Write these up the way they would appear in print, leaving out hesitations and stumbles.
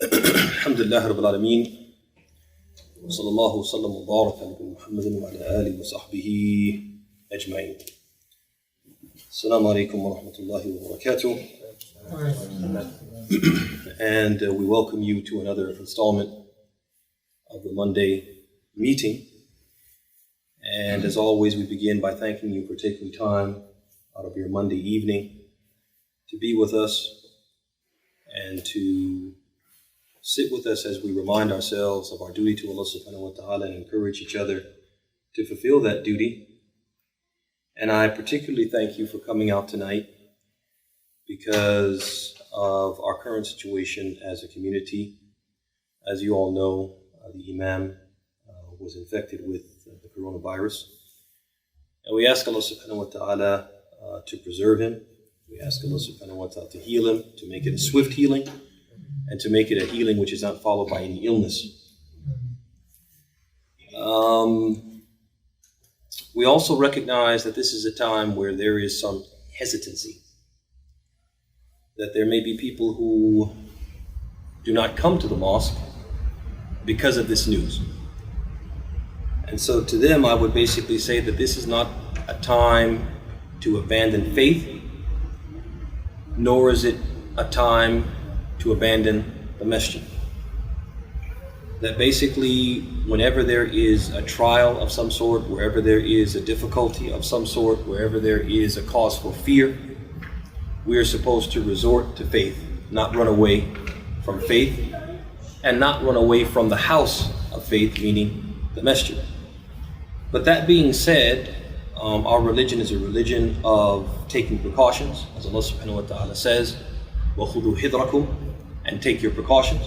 Alhamdulillah Rabbil Alameen. Sallallahu wa sallam wa barak ala Muhammadin wa ala alihi wa sahbihi ajma'in. Assalamu alaikum wa rahmatullahi wa barakatuh. And we welcome you to another installment of the Monday meeting. And as always, we begin by thanking you for taking time out of your Monday evening to be with us and to sit with us as we remind ourselves of our duty to Allah subhanahu wa ta'ala and encourage each other to fulfill that duty. And I particularly thank you for coming out tonight because of our current situation as a community. As you all know, the Imam was infected with the coronavirus. And we ask Allah subhanahu wa ta'ala to preserve him. We ask Allah subhanahu wa ta'ala to heal him, to make it a swift healing, and to make it a healing which is not followed by any illness. We also recognize that this is a time where there is some hesitancy, that there may be people who do not come to the mosque because of this news. And so to them, I would basically say that this is not a time to abandon faith, nor is it a time to abandon the masjid. That basically, whenever there is a trial of some sort, wherever there is a difficulty of some sort, wherever there is a cause for fear, we are supposed to resort to faith, not run away from faith, and not run away from the house of faith, meaning the masjid. But that being said, our religion is a religion of taking precautions, as Allah subhanahu wa ta'ala says, وَخُذُوا حِذْرَكُمْ, and take your precautions.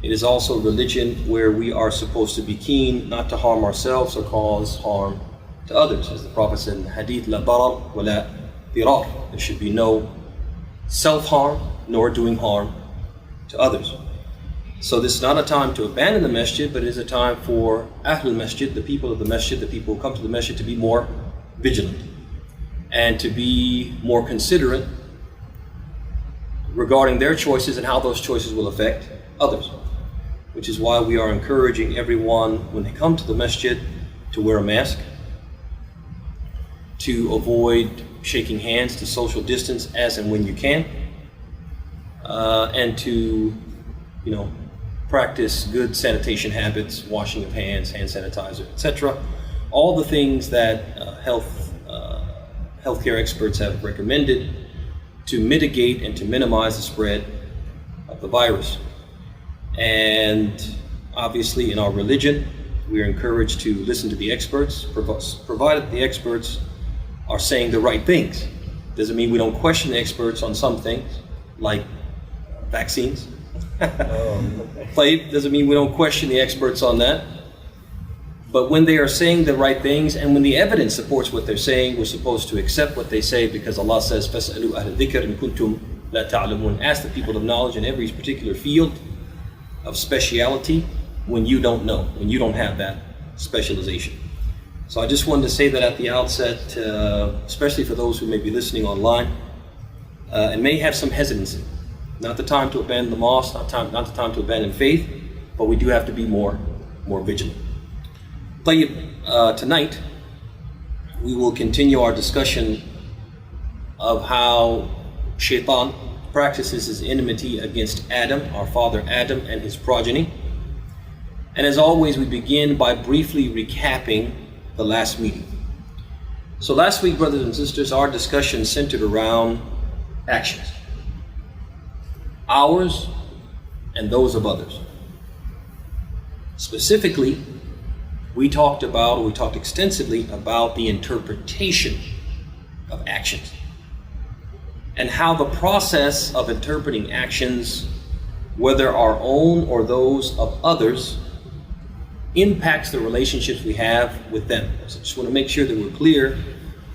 It is also a religion where we are supposed to be keen not to harm ourselves or cause harm to others. As the Prophet said in the hadith, لَا ضَرَرْ وَلَا ضِرَارْ, there should be no self-harm nor doing harm to others. So this is not a time to abandon the masjid, but it is a time for Ahlul Masjid, the people of the masjid, the people who come to the masjid, to be more vigilant and to be more considerate regarding their choices and how those choices will affect others. Which is why we are encouraging everyone when they come to the masjid to wear a mask, to avoid shaking hands, to social distance as and when you can, and to, practice good sanitation habits, washing of hands, hand sanitizer, etc. All the things that healthcare experts have recommended to mitigate and to minimize the spread of the virus. And obviously in our religion, we are encouraged to listen to the experts, provided the experts are saying the right things. Doesn't mean we don't question the experts on some things, like vaccines. Doesn't mean we don't question the experts on that. But when they are saying the right things and when the evidence supports what they're saying, we're supposed to accept what they say, because Allah says, فَاسْأَلُوا أَهْلَ الذِّكْرِ إِن كُنتُمْ لَا تَعْلَمُونَ. Ask the people of knowledge in every particular field of speciality when you don't know, when you don't have that specialization. So I just wanted to say that at the outset, especially for those who may be listening online and may have some hesitancy. Not the time to abandon the mosque, not the time to abandon faith, but we do have to be more vigilant. Tonight, we will continue our discussion of how Shaitan practices his enmity against Adam, our father Adam, and his progeny. And as always, we begin by briefly recapping the last meeting. So last week, brothers and sisters, our discussion centered around actions. Ours and those of others. Specifically, we talked extensively about the interpretation of actions and how the process of interpreting actions, whether our own or those of others, impacts the relationships we have with them. So I just want to make sure that we're clear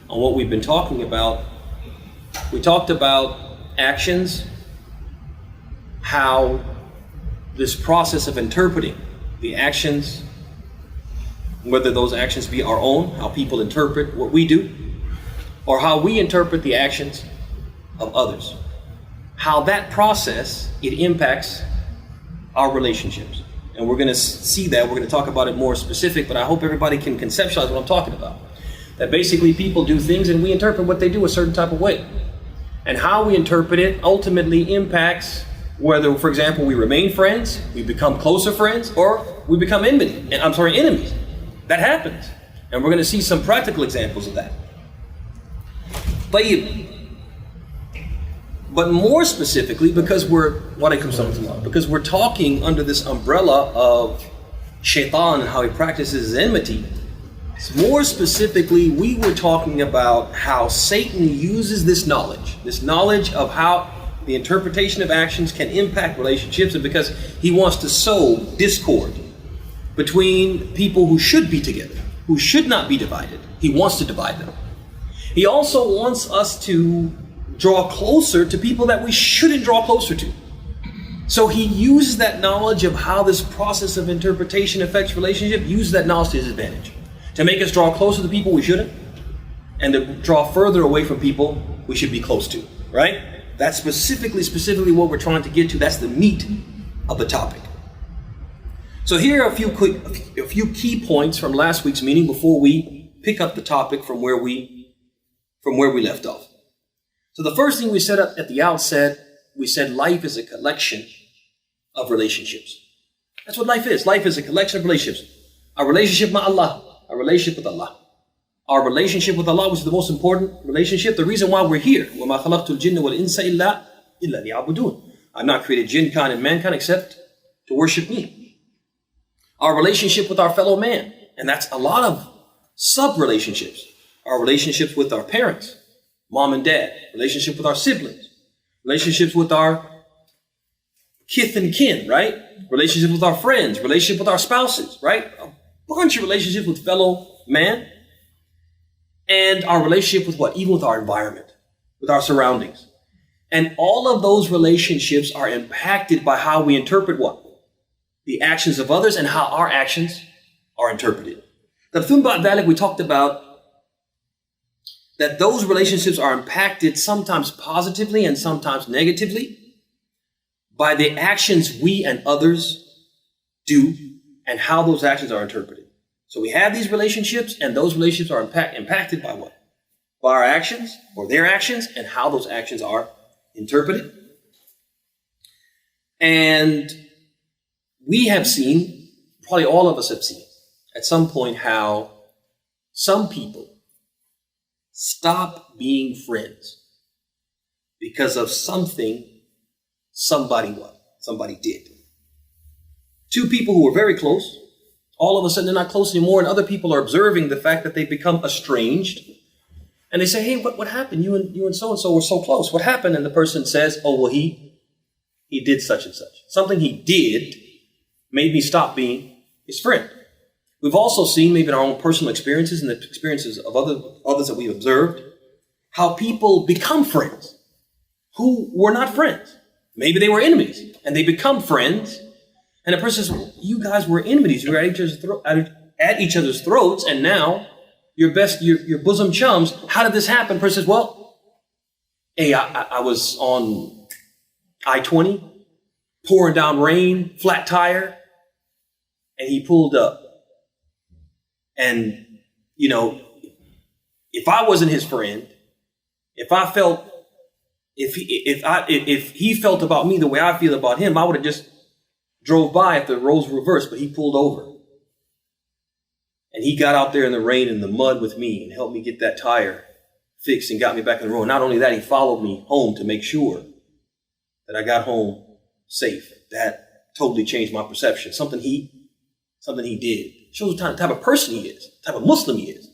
on what we've been talking about. We talked about actions, how this process of interpreting the actions, whether those actions be our own, how people interpret what we do, or how we interpret the actions of others. How that process, it impacts our relationships. And we're going to see that. We're going to talk about it more specific, but I hope everybody can conceptualize what I'm talking about. That basically people do things and we interpret what they do a certain type of way. And how we interpret it ultimately impacts whether, for example, we remain friends, we become closer friends, or we become enemies. That happens. And we're going to see some practical examples of that. But more specifically, because we're talking under this umbrella of shaitan and how he practices enmity, more specifically, we were talking about how Satan uses this knowledge of how the interpretation of actions can impact relationships, and because he wants to sow discord between people who should be together, who should not be divided. He wants to divide them. He also wants us to draw closer to people that we shouldn't draw closer to. So he uses that knowledge of how this process of interpretation affects relationship, uses that knowledge to his advantage, to make us draw closer to people we shouldn't, and to draw further away from people we should be close to, right? That's specifically what we're trying to get to. That's the meat of the topic. So here are a few key points from last week's meeting before we pick up the topic from where we left off. So the first thing we said at the outset, we said life is a collection of relationships. That's what life is. Life is a collection of relationships. Our relationship with Allah, our relationship with Allah. Our relationship with Allah, which is the most important relationship, the reason why we're here. وَمَا خَلَقْتُ الْجِنَّ وَالْإِنسَ إِلَّا لِيَعْبُدُونَ. I've not created jinkind and mankind except to worship me. Our relationship with our fellow man, and that's a lot of sub-relationships. Our relationships with our parents, mom and dad, relationship with our siblings, relationships with our kith and kin, right? Relationships with our friends, relationship with our spouses, right? A bunch of relationships with fellow man. And our relationship with what? Even with our environment, with our surroundings. And all of those relationships are impacted by how we interpret what? The actions of others and how our actions are interpreted. We talked about that those relationships are impacted sometimes positively and sometimes negatively by the actions we and others do and how those actions are interpreted. So we have these relationships, and those relationships are impacted by what? By our actions, or their actions, and how those actions are interpreted. And we have seen, probably all of us have seen, at some point how some people stop being friends because of something somebody did. Two people who were very close, all of a sudden they're not close anymore, and other people are observing the fact that they've become estranged. And they say, hey, what happened? You and so-and-so were so close. What happened? And the person says, oh, well, he did such and such. Something he did made me stop being his friend. We've also seen, maybe in our own personal experiences and the experiences of others that we've observed, how people become friends who were not friends. Maybe they were enemies, and they become friends. And the person says, well, you guys were enemies. You were at each other's throats, and now your bosom chums. How did this happen? The person says, well, hey, I was on I-20, pouring down rain, flat tire, and he pulled up. And, if I wasn't his friend, if he felt about me the way I feel about him, I would have just drove by if the roles were reversed, but he pulled over. And he got out there in the rain and the mud with me and helped me get that tire fixed and got me back on the road. Not only that, he followed me home to make sure that I got home safe. That totally changed my perception. Something he did. Shows the type of person he is, the type of Muslim he is.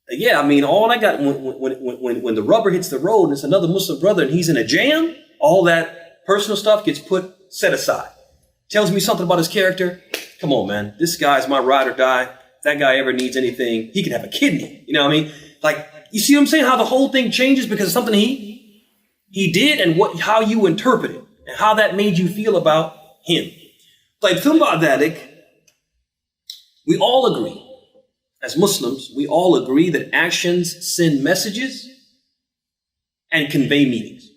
Yeah, all I got when the rubber hits the road and it's another Muslim brother and he's in a jam, all that personal stuff gets set aside. Tells me something about his character. Come on, man. This guy's my ride or die. If that guy ever needs anything, he can have a kidney. You know what I mean? Like, you see what I'm saying? How the whole thing changes because of something he did and how you interpret it and how that made you feel about him. Like, we all agree, as Muslims, we all agree that actions send messages and convey meanings.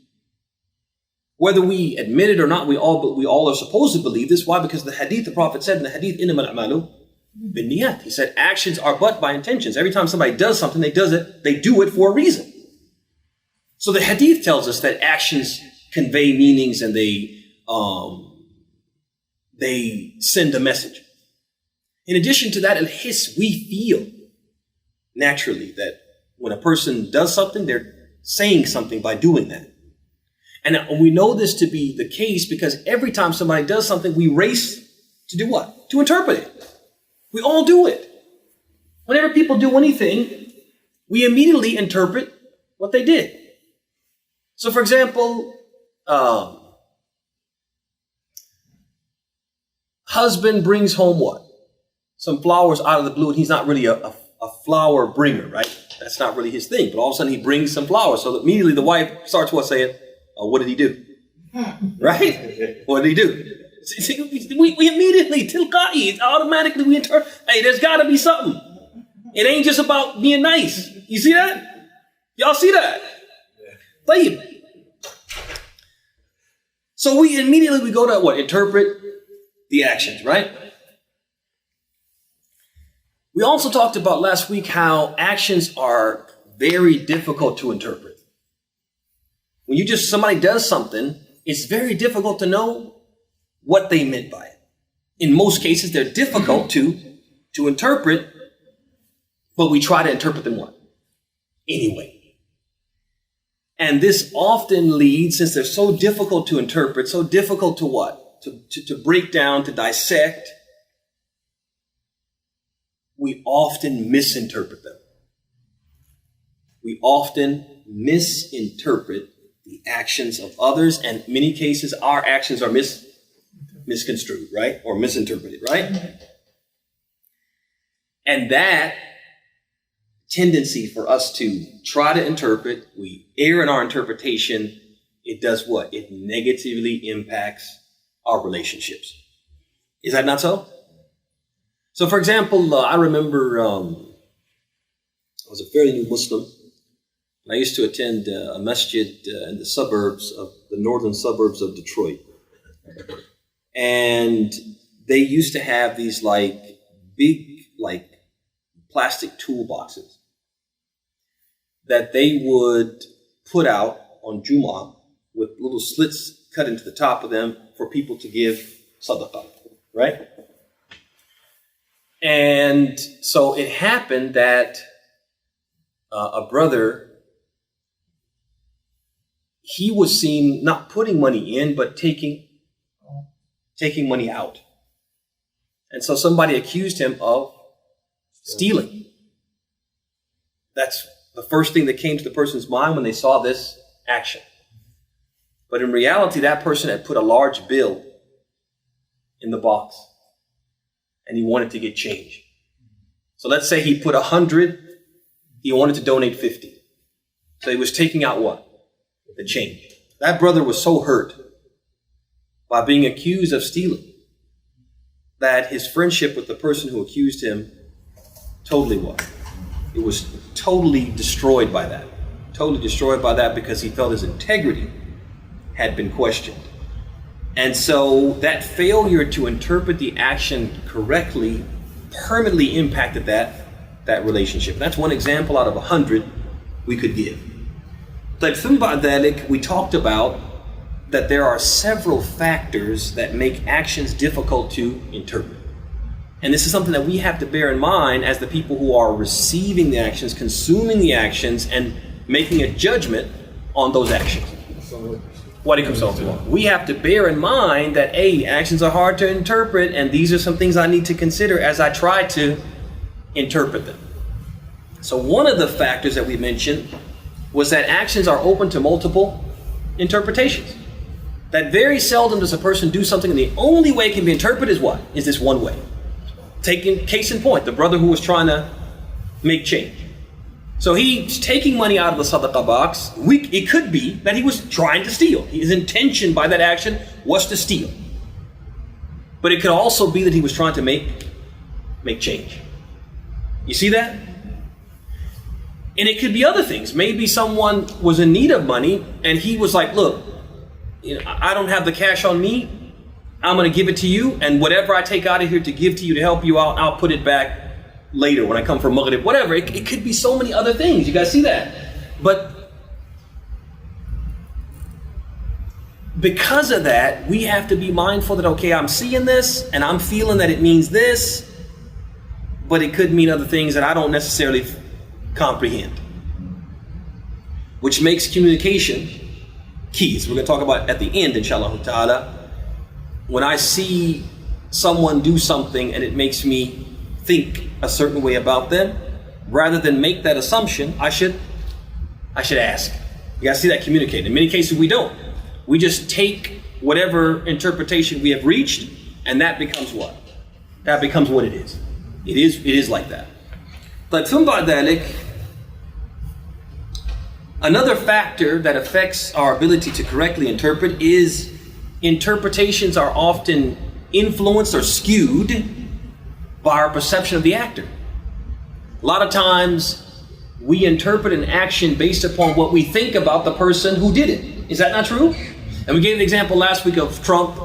Whether we admit it or not, we all are supposed to believe this. Why? Because the hadith, the Prophet said in the hadith, إِنَّمَا الْأَعْمَالُ بِالنِّيَّاتِ. He said actions are but by intentions. Every time somebody does something, they do it for a reason. So the hadith tells us that actions convey meanings and they send a message. In addition to that, al-hiss, we feel naturally that when a person does something, they're saying something by doing that. And we know this to be the case because every time somebody does something, we race to do what? To interpret it. We all do it. Whenever people do anything, we immediately interpret what they did. So for example, husband brings home what? Some flowers out of the blue, and he's not really a flower bringer, right? That's not really his thing. But all of a sudden he brings some flowers. So immediately the wife starts saying, oh, what did he do? Right? What did he do? We immediately, tilqa'i, automatically we interpret, hey, there's got to be something. It ain't just about being nice. You see that? Y'all see that? Tayyib. So we immediately go to what? Interpret the actions, right? We also talked about last week how actions are very difficult to interpret. When somebody does something, it's very difficult to know what they meant by it. In most cases, they're difficult to interpret, but we try to interpret them what? Anyway. And this often leads, since they're so difficult to interpret, so difficult to what? To break down, to dissect, we often misinterpret them. We often misinterpret the actions of others, and in many cases, our actions are misconstrued, right? Or misinterpreted, right? And that tendency for us to try to interpret, we err in our interpretation, it does what? It negatively impacts our relationships. Is that not so? So, for example, I remember I was a fairly new Muslim, and I used to attend a masjid in the northern suburbs of Detroit. And they used to have these big plastic toolboxes that they would put out on Jumu'ah with little slits cut into the top of them for people to give sadaqah, right? And so it happened that a brother, he was seen not putting money in, but taking money out. And so somebody accused him of stealing. That's the first thing that came to the person's mind when they saw this action. But in reality, that person had put a large bill in the box and he wanted to get change. So let's say he put 100, he wanted to donate 50. So he was taking out what? The change. That brother was so hurt by being accused of stealing that his friendship with the person who accused him totally what? It was totally destroyed by that. Totally destroyed by that because he felt his integrity had been questioned. And so that failure to interpret the action correctly permanently impacted that relationship. And that's one example out of 100 we could give. But from ba'dalik, we talked about that there are several factors that make actions difficult to interpret. And this is something that we have to bear in mind as the people who are receiving the actions, consuming the actions, and making a judgment on those actions. We have to bear in mind that actions are hard to interpret, and these are some things I need to consider as I try to interpret them. So one of the factors that we mentioned was that actions are open to multiple interpretations. That very seldom does a person do something and the only way it can be interpreted is what? Is this one way. Taking case in point, the brother who was trying to make change. So he's taking money out of the sadaqah box. It could be that he was trying to steal. His intention by that action was to steal. But it could also be that he was trying to make change. You see that? And it could be other things. Maybe someone was in need of money and he was like, look, I don't have the cash on me. I'm going to give it to you, and whatever I take out of here to give to you to help you out, I'll put it back later when I come from Maghrib, whatever. It could be so many other things. You guys see that? But because of that, we have to be mindful that, okay, I'm seeing this and I'm feeling that it means this, but it could mean other things that I don't necessarily comprehend, which makes communication keys. We're going to talk about at the end, inshallah ta'ala. When I see someone do something and it makes me think a certain way about them, rather than make that assumption, I should ask. You guys see that communicating? In many cases we don't. We just take whatever interpretation we have reached, and that becomes what? That becomes what it is. It is like that. But another factor that affects our ability to correctly interpret is interpretations are often influenced or skewed by our perception of the actor. A lot of times we interpret an action based upon what we think about the person who did it. Is that not true? And we gave an example last week of Trump,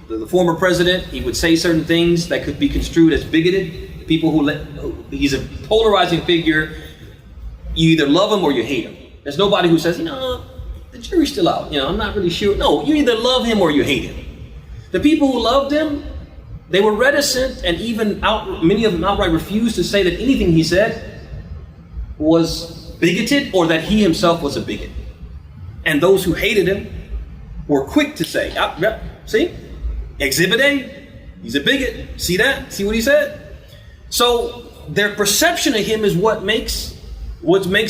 the former president. He would say certain things that could be construed as bigoted. People he's a polarizing figure. You either love him or you hate him. There's nobody who says, the jury's still out. I'm not really sure. No, you either love him or you hate him. The people who loved him, they were reticent and even many of them outright refused to say that anything he said was bigoted or that he himself was a bigot. And those who hated him were quick to say, see, Exhibit A, he's a bigot. See that? See what he said? So their perception of him is what makes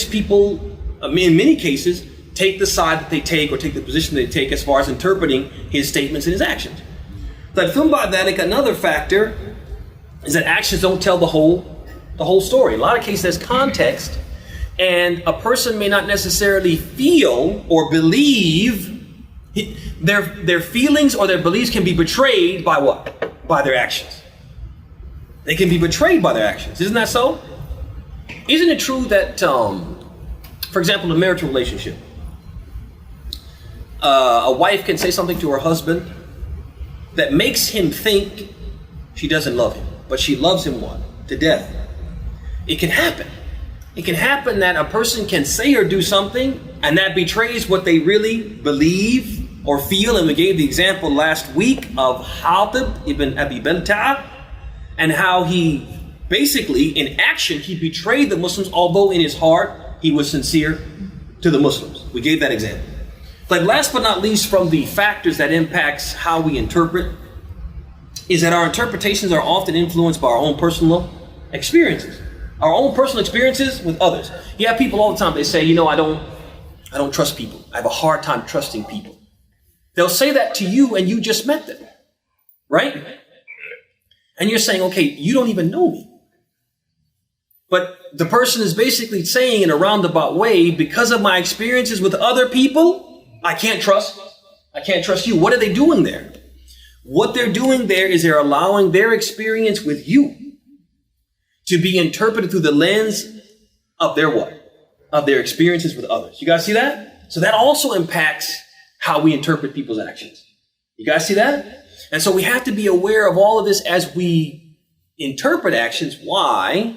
people, in many cases, take the side that they take or take the position they take as far as interpreting his statements and his actions. But another factor is that actions don't tell the whole story. In a lot of cases, there's context, and a person may not necessarily feel or believe. Their feelings or their beliefs can be betrayed by what? By their actions. They can be betrayed by their actions. Isn't that so? Isn't it true that, for example, in a marital relationship, a wife can say something to her husband that makes him think she doesn't love him, but she loves him what? To death. It can happen. It can happen that a person can say or do something and that betrays what they really believe or feel. And we gave the example last week of Hatib ibn Abi Balta'a and how he basically in action he betrayed the Muslims, although in his heart he was sincere to the Muslims. We gave that example. But last but not least, from the factors that impacts how we interpret is that our interpretations are often influenced by our own personal experiences. Our own personal experiences with others. You have people all the time, they say, I don't trust people. I have a hard time trusting people. They'll say that to you and you just met them, right? And you're saying, okay, you don't even know me. But the person is basically saying in a roundabout way, because of my experiences with other people, I can't trust you. What are they doing there? What they're doing there is they're allowing their experience with you to be interpreted through the lens of their what? Of their experiences with others. You guys see that? So that also impacts how we interpret people's actions. You guys see that? And so we have to be aware of all of this as we interpret actions. Why?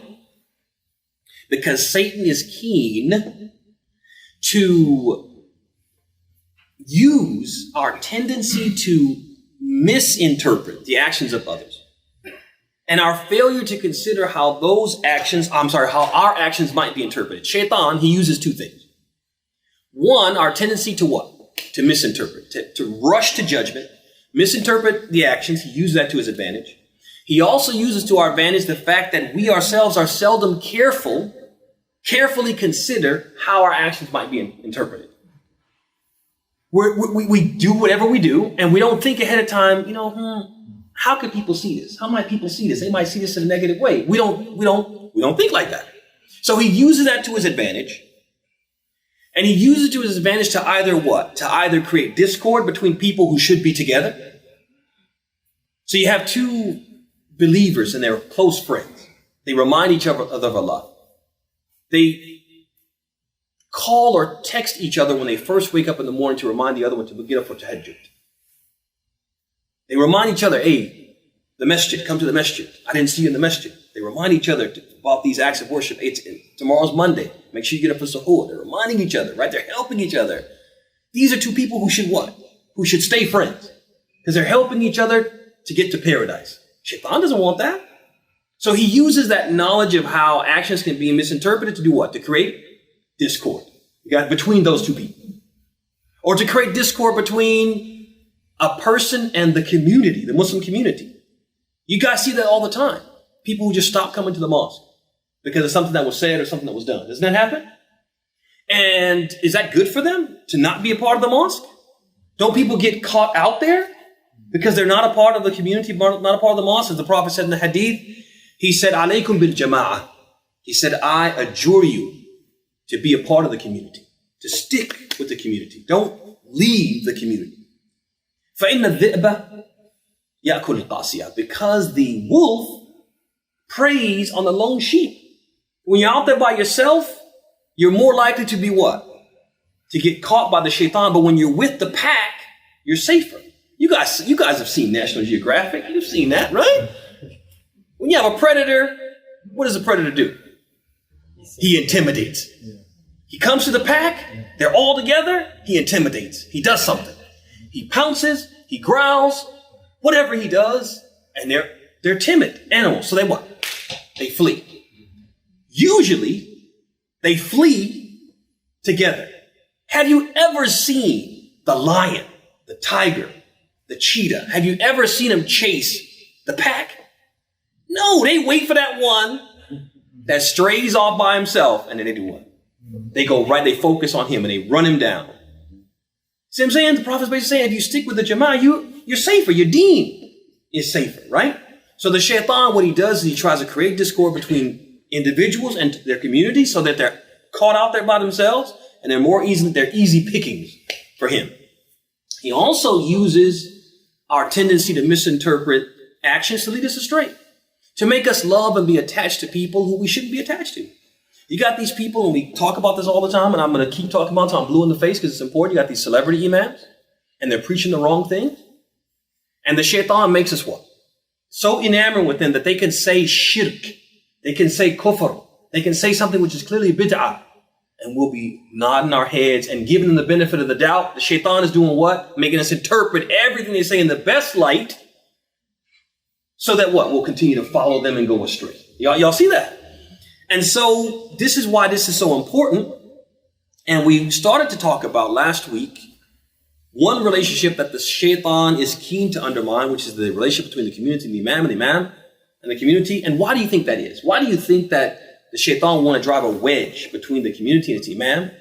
Because Satan is keen to use our tendency to misinterpret the actions of others. And our failure to consider how our actions might be interpreted. Shaitan, he uses two things. One, our tendency to what? To misinterpret, to rush to judgment, misinterpret the actions. He uses that to his advantage. He also uses to our advantage the fact that we ourselves are seldom carefully consider how our actions might be interpreted. We do whatever we do, and we don't think ahead of time, how could people see this? How might people see this? They might see this in a negative way. We don't think like that. So he uses that to his advantage. And he uses it to his advantage to either what? To either create discord between people who should be together. So you have two believers and they're close friends. They remind each other of Allah. They call or text each other when they first wake up in the morning to remind the other one to get up for tahajjud. They remind each other, hey, the masjid, come to the masjid. I didn't see you in the masjid. They remind each other about these acts of worship. Tomorrow's Monday. Make sure you get up for suhoor. They're reminding each other, right? They're helping each other. These are two people who should what? Who should stay friends. Because they're helping each other to get to paradise. Shaitan doesn't want that. So he uses that knowledge of how actions can be misinterpreted to do what? To create discord. You got between those two people. Or to create discord between a person and the community, the Muslim community. You guys see that all the time. People who just stop coming to the mosque because of something that was said or something that was done. Doesn't that happen? And is that good for them to not be a part of the mosque? Don't people get caught out there because they're not a part of the community, not a part of the mosque? As the Prophet said in the hadith, he said, alaykum bil jama'ah. He said, I adjure you to be a part of the community, to stick with the community. Don't leave the community. فَإِنَّ الذِّئْبَ يَأْكُلُ الْقَاسِيَةِ. Because the wolf preys on the lone sheep. When you're out there by yourself, you're more likely to be what? To get caught by the shaitan. But when you're with the pack, you're safer. You guys have seen National Geographic. You've seen that, right? When you have a predator, what does a predator do? He intimidates. He comes to the pack. They're all together. He intimidates. He does something. He pounces. He growls. Whatever he does. And they're timid animals. So they what? They flee. Usually, they flee together. Have you ever seen the lion, the tiger, the cheetah? Have you ever seen them chase the pack? No, they wait for that one that strays off by himself, and then they do what? They go right, they focus on him, and they run him down. See what I'm saying? The Prophet's basically saying, if you stick with the Jama'ah, you're safer. Your deen is safer, right? So the shaitan, what he does is he tries to create discord between individuals and their community so that they're caught out there by themselves and they're easy pickings for him. He also uses our tendency to misinterpret actions to lead us astray, to make us love and be attached to people who we shouldn't be attached to. You got these people, and we talk about this all the time, and I'm going to keep talking about it until I'm blue in the face because it's important. You got these celebrity imams, and they're preaching the wrong thing. And the shaitan makes us what? So enamored with them that they can say shirk, they can say kufr, they can say something which is clearly bid'ah, and we'll be nodding our heads and giving them the benefit of the doubt. The shaitan is doing what? Making us interpret everything they say in the best light, so that what? We'll continue to follow them and go astray. Y'all see that? And so this is why this is so important. And we started to talk about last week one relationship that the shaitan is keen to undermine, which is the relationship between the community and the imam and the community. And why do you think that is? Why do you think that the shaitan want to drive a wedge between the community and its imam,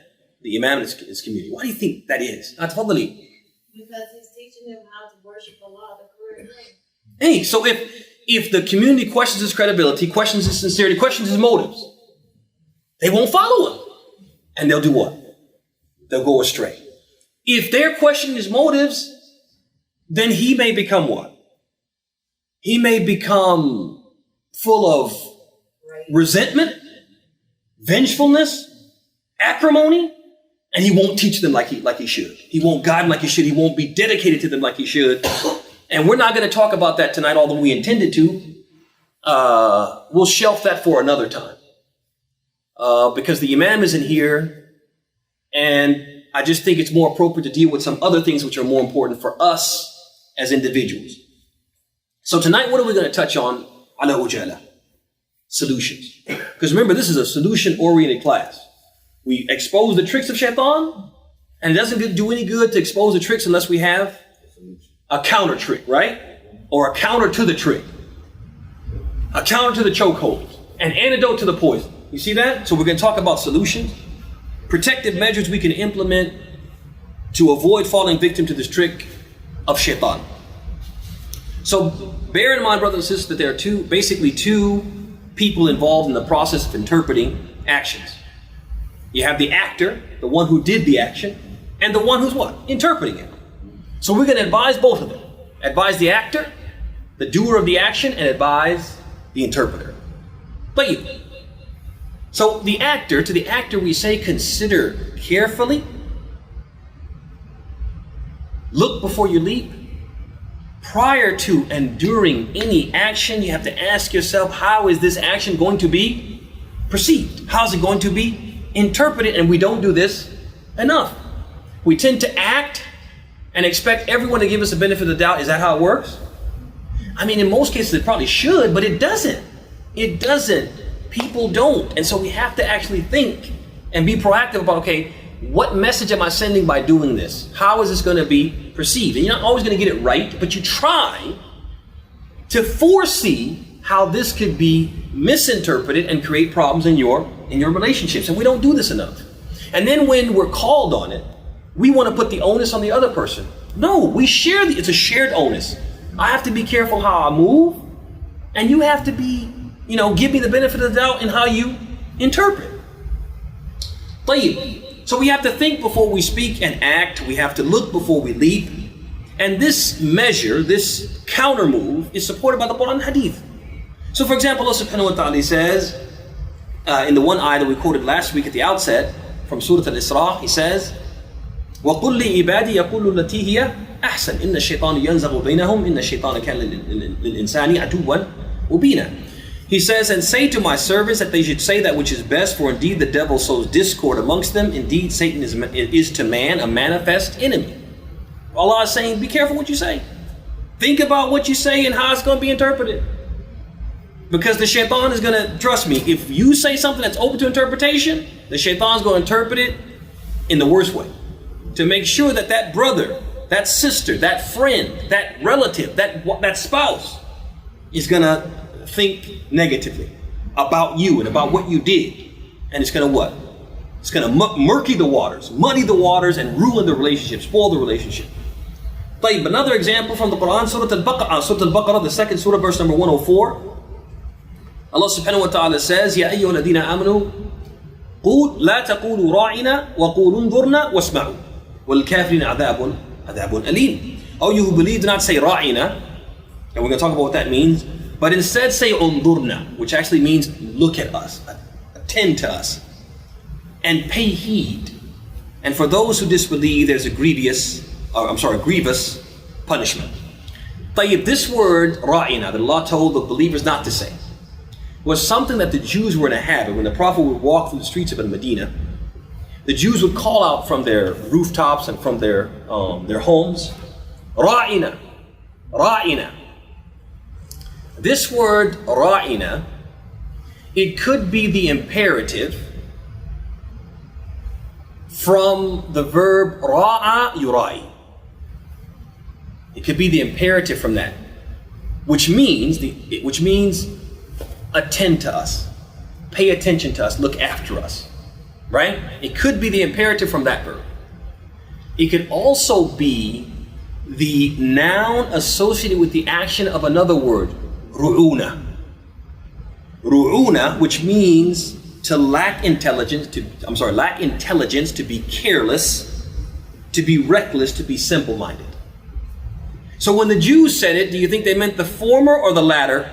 the imam and its community? Why do you think that is? Because he's teaching them how to worship Allah the correct way. Hey, so if the community questions his credibility, questions his sincerity, questions his motives, they won't follow him. And they'll do what? They'll go astray. If they're questioning his motives, then he may become what? He may become full of resentment, vengefulness, acrimony, and he won't teach them like he should. He won't guide them like he should. He won't be dedicated to them like he should. And we're not going to talk about that tonight, although we intended to. We'll shelf that for another time. Because the imam isn't here, and I just think it's more appropriate to deal with some other things which are more important for us as individuals. So tonight, what are we going to touch on? Ala ujala. Solutions. Because remember, this is a solution-oriented class. We expose the tricks of shaitan, and it doesn't do any good to expose the tricks unless we have a counter trick, right? Or a counter to the trick. A counter to the chokehold. An antidote to the poison. You see that? So we're going to talk about solutions, protective measures we can implement to avoid falling victim to this trick of shaitan. So bear in mind, brothers and sisters, that there are basically two people involved in the process of interpreting actions. You have the actor, the one who did the action, and the one who's what? Interpreting it. So we're going to advise both of them. Advise the actor, the doer of the action, and advise the interpreter. But So to the actor we say, consider carefully. Look before you leap. Prior to and during any action, you have to ask yourself, how is this action going to be perceived? How is it going to be interpreted? And we don't do this enough. We tend to act and expect everyone to give us the benefit of the doubt. Is that how it works? I mean, in most cases it probably should, but it doesn't. It doesn't. People don't. And so we have to actually think and be proactive about, okay, what message am I sending by doing this? How is this going to be perceived? And you're not always going to get it right, but you try to foresee how this could be misinterpreted and create problems in your relationships. And we don't do this enough. And then when we're called on it, we want to put the onus on the other person. No, we share it's a shared onus. I have to be careful how I move, and you have to be, give me the benefit of the doubt in how you interpret. طيب. So we have to think before we speak and act. We have to look before we leap. And this measure, this counter move, is supported by the Quran and Hadith. So for example, Allah subhanahu wa ta'ala says, in the one ayah that we quoted last week at the outset, from Surah Al-Isra, He says, وَقُلْ لِعِبَادِي يَقُولُ الَّتِي هِيَ أَحْسَنُ إِنَّ الشَّيْطَانَ يَنْزَغُ بَيْنَهُمْ إِنَّ الشَّيْطَانَ كَانَ لِلْإِنسَانِ عَدُوًّا مُبِينًا. He says, and say to my servants that they should say that which is best, for indeed the devil sows discord amongst them. Indeed, Satan is to man a manifest enemy. Allah is saying, be careful what you say. Think about what you say and how it's going to be interpreted. Because the shaitan is going to, trust me, if you say something that's open to interpretation, the shaitan is going to interpret it in the worst way. To make sure that that brother, that sister, that friend, that relative, that spouse is going to think negatively about you and about what you did. And it's going to what? It's going to murky the waters, muddy the waters, and ruin the relationship, spoil the relationship. طيب, another example from the Quran, Surah Al-Baqarah, the second surah, verse number 104. Allah subhanahu wa ta'ala says, يَا أَيُّهَا الَّذِينَ آمَنُوا قُولْ لَا تَقُولُوا رَاعِنَا وَقُولُوا انظُرْنَا وَاسْمَعُوا وَالْكَافِرِينَ عَذَابٌ أَلِيمٌ. Oh, you who believe, do not say ra'ina, and we're going to talk about what that means, but instead say unzurna, which actually means look at us, attend to us, and pay heed. And for those who disbelieve, there's a grievous punishment. طيب, this word ra'ina that Allah told the believers not to say was something that the Jews were in a habit. When the Prophet would walk through the streets of Medina, the Jews would call out from their rooftops and from their homes, ra'ina, ra'ina. This word ra'ina, it could be the imperative from the verb ra'a yura'i. It could be the imperative from that, which means attend to us, pay attention to us, look after us, right? It could be the imperative from that verb. It could also be the noun associated with the action of another word, ru'una. Ru'una, which means to lack intelligence, to be careless, to be reckless, to be simple-minded. So when the Jews said it, do you think they meant the former or the latter?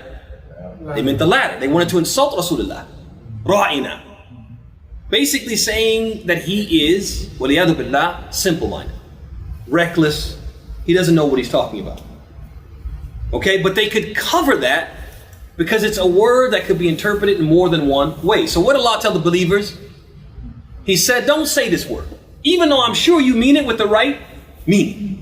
They meant the latter. They wanted to insult Rasulullah. Ra'ina. Basically saying that he is, waliyadu billah, simple-minded, reckless. He doesn't know what he's talking about. Okay, but they could cover that because it's a word that could be interpreted in more than one way. So what did Allah tell the believers? He said, don't say this word, even though I'm sure you mean it with the right meaning.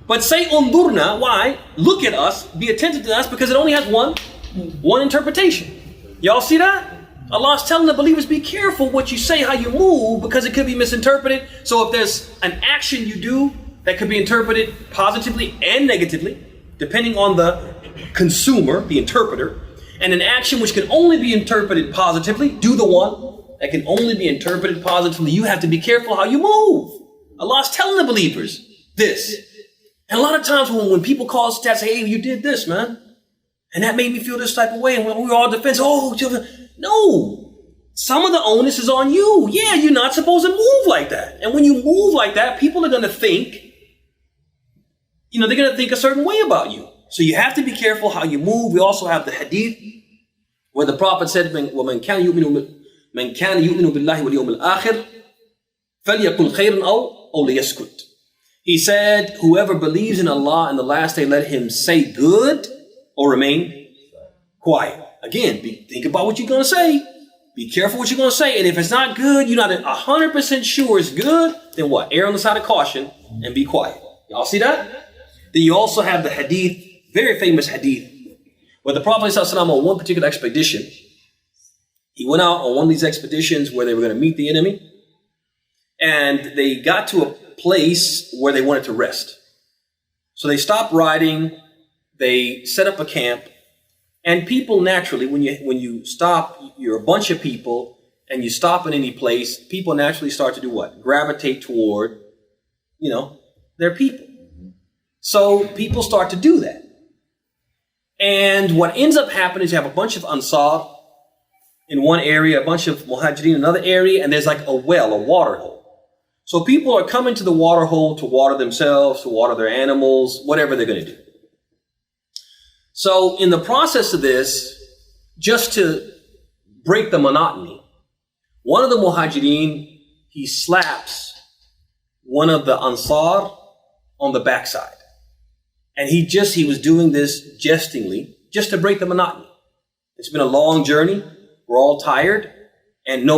But say undurna, why? Look at us, be attentive to us, because it only has one interpretation. Y'all see that? Allah's telling the believers, be careful what you say, how you move, because it could be misinterpreted. So if there's an action you do that could be interpreted positively and negatively, depending on the consumer, the interpreter, and an action which can only be interpreted positively, do the one that can only be interpreted positively. You have to be careful how you move. Allah's telling the believers this. And a lot of times when people call us and say, hey, you did this, man, and that made me feel this type of way, and when we're all defensive, no, some of the onus is on you. Yeah, you're not supposed to move like that. And when you move like that, people are going to think, they're going to think a certain way about you. So you have to be careful how you move. We also have the hadith where the Prophet said, وَمَنْ كَانَ يُؤْمِنُ من كان يؤمن بالله واليوم الآخر فليقل خيرا أو ليسكت. He said, whoever believes in Allah and the last day, let him say good or remain quiet. Again, think about what you're going to say. Be careful what you're going to say. And if it's not good, you're not 100% sure it's good, then what? Err on the side of caution and be quiet. Y'all see that? Then you also have the hadith, very famous hadith, where the Prophet ﷺ on one particular expedition, he went out on one of these expeditions where they were going to meet the enemy. And they got to a place where they wanted to rest. So they stopped riding, they set up a camp, and people naturally, when you stop, you're a bunch of people, and you stop in any place, people naturally start to do what? Gravitate toward, their people. So people start to do that. And what ends up happening is you have a bunch of Ansar in one area, a bunch of Muhajirin in another area, and there's like a well, a water hole. So people are coming to the water hole to water themselves, to water their animals, whatever they're going to do. So in the process of this, just to break the monotony, one of the Muhajirin, he slaps one of the Ansar on the backside. And he was doing this jestingly, just to break the monotony. It's been a long journey. We're all tired. And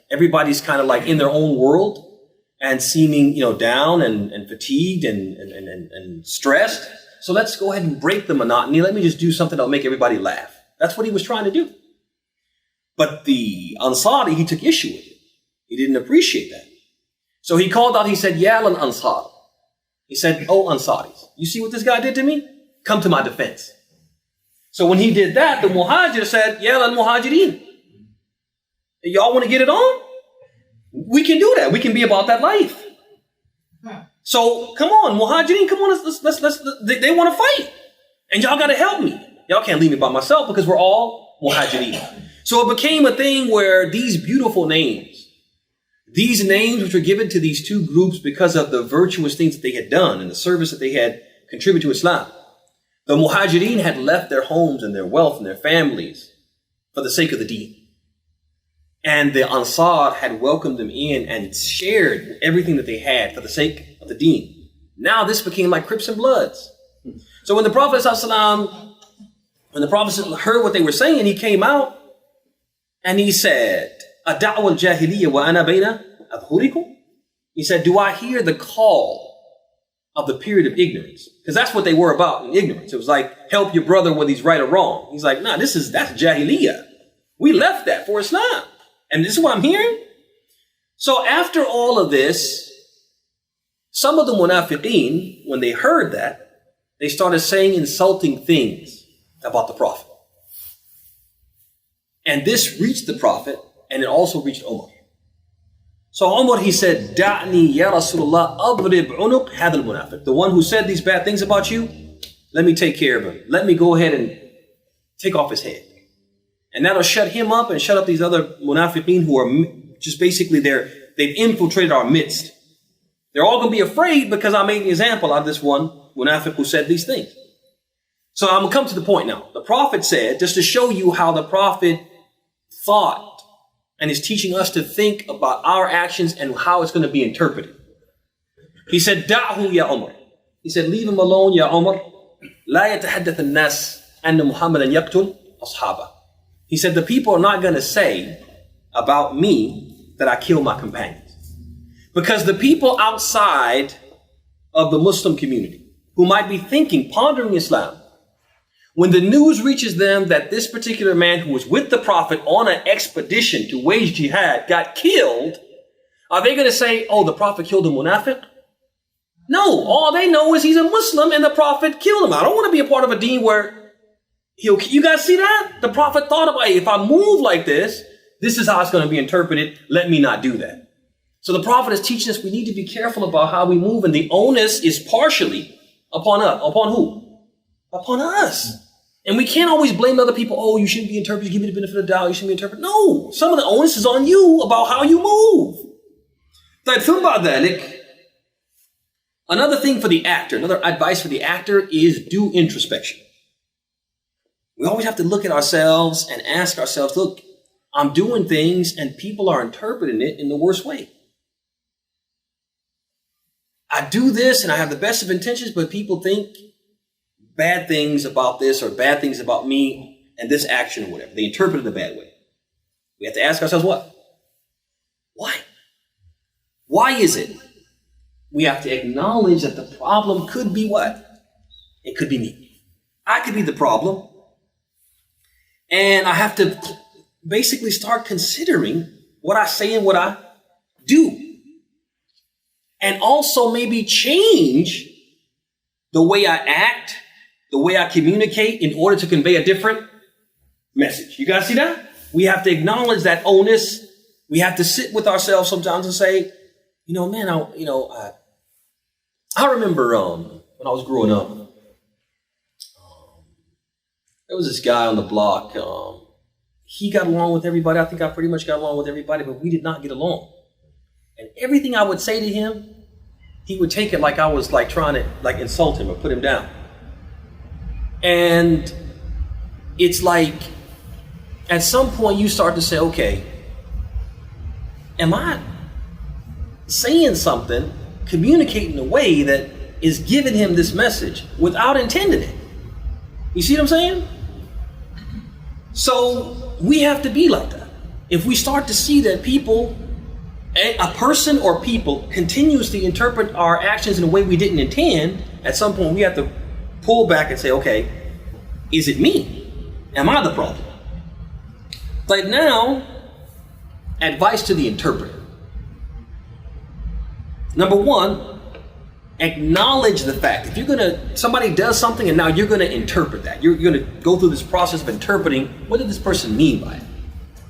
everybody's kind of like in their own world and seeming, down and fatigued and stressed. So let's go ahead and break the monotony. Let me just do something that'll make everybody laugh. That's what he was trying to do. But the Ansari, he took issue with it. He didn't appreciate that. So he called out, he said, Ya al-Ansar. He said, oh, Ansaris, you see what this guy did to me? Come to my defense. So when he did that, the Muhajir said, Ya al-Muhajirin. Y'all want to get it on? We can do that. We can be about that life. So come on, Muhajirin, come on, let's they want to fight. And y'all got to help me. Y'all can't leave me by myself because we're all Muhajirin. So it became a thing where these beautiful names, these names which were given to these two groups because of the virtuous things that they had done and the service that they had contributed to Islam. The Muhajirin had left their homes and their wealth and their families for the sake of the deen. And the Ansar had welcomed them in and shared everything that they had for the sake of the deen. Now this became like Crips and Bloods. So when the Prophet heard what they were saying, he came out and he said, "Ada'wa al-jahiliyyah wa ana bayna adhurikum?" He said, do I hear the call of the period of ignorance? Because that's what they were about in ignorance. It was like, help your brother whether he's right or wrong. He's like, nah, that's jahiliyyah. We left that for Islam. And this is what I'm hearing. So after all of this, some of the munafiqeen, when they heard that, they started saying insulting things about the Prophet. And this reached the Prophet, and it also reached Umar. So Umar, he said, Da'ni ya Rasulullah adrib unuq hadha al-munafiq. The one who said these bad things about you, let me take care of him. Let me go ahead and take off his head. And that'll shut him up and shut up these other munafiqeen who are just basically they've infiltrated our midst. They're all going to be afraid because I made an example out of this one munafiq who said these things. So I'm going to come to the point now. The Prophet said, just to show you how the Prophet thought and is teaching us to think about our actions and how it's going to be interpreted. He said, Da'hu ya Umar. He said, leave him alone, ya Umar. La yatahaddath an-nas anna Muhammadan yaqtul ashaba. He said, the people are not going to say about me that I kill my companions. Because the people outside of the Muslim community who might be thinking, pondering Islam, when the news reaches them that this particular man who was with the Prophet on an expedition to wage jihad got killed, are they going to say, oh, the Prophet killed a munafiq? No, all they know is he's a Muslim and the Prophet killed him. I don't want to be a part of a deen where you guys see that? The Prophet thought about, hey, if I move like this is how it's going to be interpreted. Let me not do that. So the Prophet is teaching us we need to be careful about how we move, and the onus is partially upon us. Upon who? Upon us. And we can't always blame other people. Oh, you shouldn't be interpreted. Give me the benefit of the doubt. You shouldn't be interpreted. No, some of the onus is on you about how you move. Another thing for the actor, another advice for the actor is do introspection. We always have to look at ourselves and ask ourselves, look, I'm doing things and people are interpreting it in the worst way. I do this and I have the best of intentions, but people think bad things about this or bad things about me and this action or whatever. They interpret it in a bad way. We have to ask ourselves what? Why? Why is it? We have to acknowledge that the problem could be what? It could be me. I could be the problem. And I have to basically start considering what I say and what I do. And also maybe change the way I act, the way I communicate in order to convey a different message. You guys see that? We have to acknowledge that onus. We have to sit with ourselves sometimes and say, man, I remember when I was growing up, there was this guy on the block. He got along with everybody. I think I pretty much got along with everybody, but we did not get along. And everything I would say to him, he would take it like I was like trying to like insult him or put him down. And it's like, at some point you start to say, okay, am I saying something, communicating in a way that is giving him this message without intending it? You see what I'm saying? So we have to be like that. If we start to see that people, a person or people continuously interpret our actions in a way we didn't intend, at some point we have to pull back and say, okay, is it me? Am I the problem? Like now, advice to the interpreter. Number one, acknowledge the fact. If somebody does something and now you're gonna interpret that. You're gonna go through this process of interpreting, what did this person mean by it?